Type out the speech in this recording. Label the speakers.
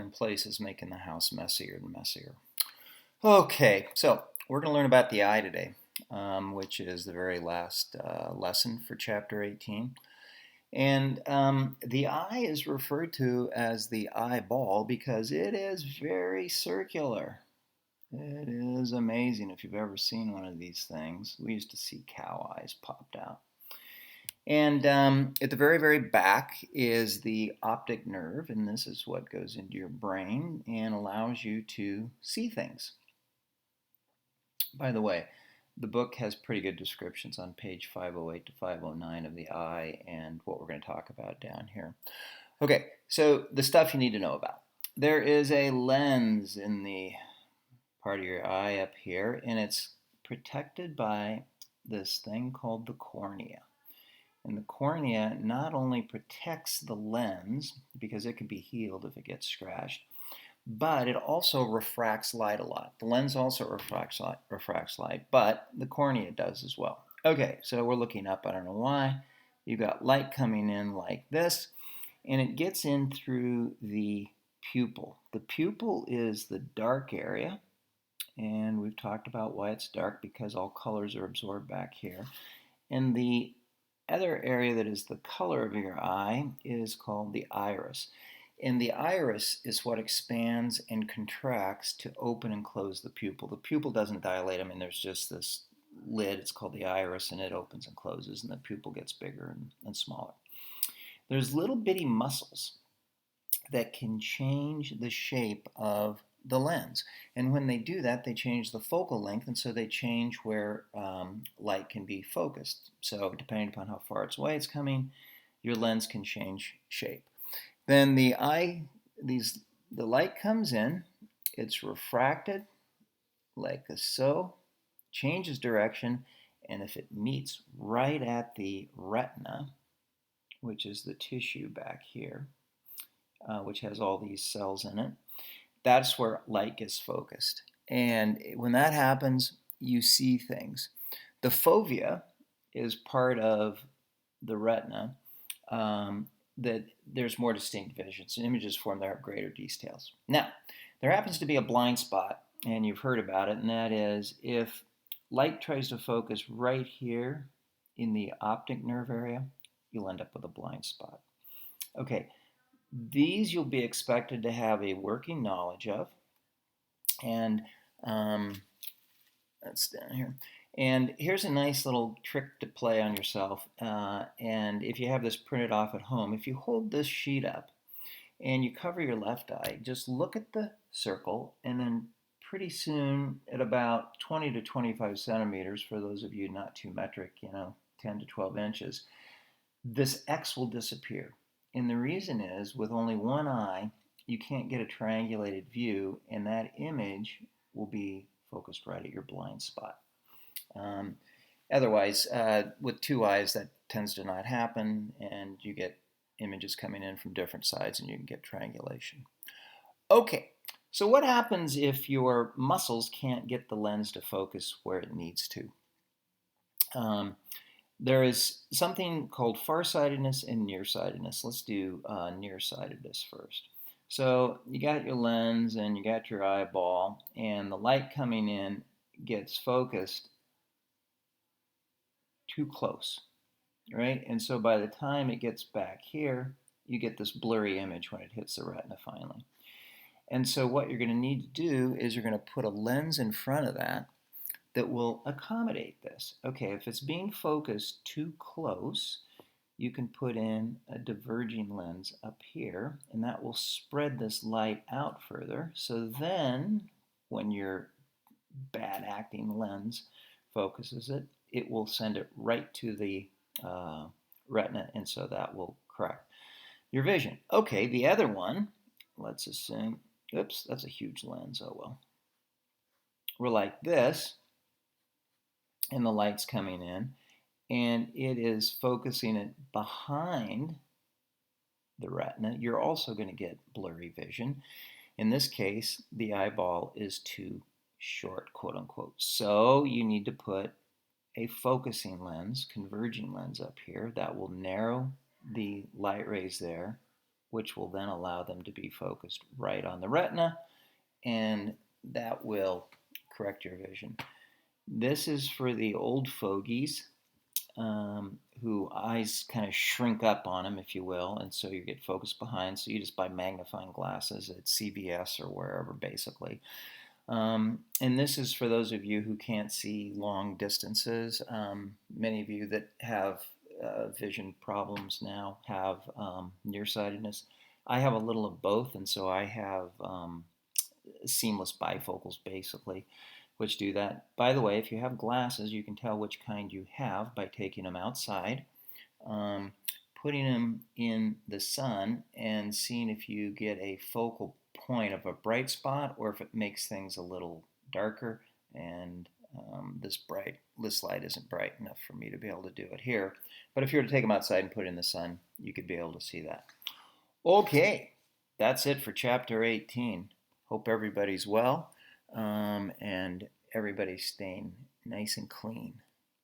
Speaker 1: in places, making the house messier and messier. Okay, so we're going to learn about the eye today, which is the very last lesson for chapter 18. And the eye is referred to as the eyeball because it is very circular. It is amazing if you've ever seen one of these things. We used to see cow eyes popped out. And at the very, very back is the optic nerve, and this is what goes into your brain and allows you to see things. By the way, the book has pretty good descriptions on page 508 to 509 of the eye and what we're going to talk about down here. Okay, so the stuff you need to know about. There is a lens in the part of your eye up here, and it's protected by this thing called the cornea. And the cornea not only protects the lens, because it can be healed if it gets scratched, but it also refracts light a lot. The lens also refracts light, but the cornea does as well. Okay, so we're looking up, I don't know why. You've got light coming in like this, and it gets in through the pupil. The pupil is the dark area, and we've talked about why it's dark, because all colors are absorbed back here. And the other area that is the color of your eye is called the iris. And the iris is what expands and contracts to open and close the pupil. The pupil doesn't dilate. I mean, there's just this lid. It's called the iris, and it opens and closes, and the pupil gets bigger and smaller. There's little bitty muscles that can change the shape of the lens. And when they do that, they change the focal length, and so they change where light can be focused. So depending upon how far away it's coming, your lens can change shape. Then the light comes in, it's refracted like so, changes direction, and if it meets right at the retina, which is the tissue back here, which has all these cells in it, that's where light gets focused. And when that happens, you see things. The fovea is part of the retina that there's more distinct vision. So images form there have greater details. Now, there happens to be a blind spot, and you've heard about it, and that is if light tries to focus right here in the optic nerve area, you'll end up with a blind spot. Okay, these you'll be expected to have a working knowledge of, and that's down here. And here's a nice little trick to play on yourself. And if you have this printed off at home, if you hold this sheet up and you cover your left eye, just look at the circle, and then pretty soon at about 20 to 25 centimeters, for those of you not too metric, 10 to 12 inches, this X will disappear. And the reason is, with only one eye, you can't get a triangulated view, and that image will be focused right at your blind spot. Otherwise, with two eyes, that tends to not happen, and you get images coming in from different sides, and you can get triangulation. Okay, so what happens if your muscles can't get the lens to focus where it needs to? There is something called farsightedness and nearsightedness. Let's do nearsightedness first. So you got your lens and you got your eyeball, and the light coming in gets focused too close, right? And so by the time it gets back here, you get this blurry image when it hits the retina finally. And so what you're going to need to do is you're going to put a lens in front of that will accommodate this. Okay, if it's being focused too close, you can put in a diverging lens up here, and that will spread this light out further. So then, when your bad acting lens focuses it, it will send it right to the retina, and so that will correct your vision. Okay, the other one, let's assume, oops, that's a huge lens, oh well. We're like this, and the light's coming in, and it is focusing it behind the retina. You're also going to get blurry vision. In this case, the eyeball is too short, quote unquote. So you need to put a focusing lens, converging lens up here that will narrow the light rays there which will then allow them to be focused right on the retina, and that will correct your vision. This is for the old fogies who eyes kind of shrink up on them, if you will, and so you get focused behind. So you just buy magnifying glasses at CVS or wherever, basically. And this is for those of you who can't see long distances. Many of you that have vision problems now have nearsightedness. I have a little of both, and so I have seamless bifocals, basically, which do that. By the way, if you have glasses, you can tell which kind you have by taking them outside, putting them in the sun, and seeing if you get a focal point of a bright spot or if it makes things a little darker. And this light isn't bright enough for me to be able to do it here. But if you were to take them outside and put it in the sun, you could be able to see that. Okay, that's it for chapter 18. Hope everybody's well and everybody's staying nice and clean.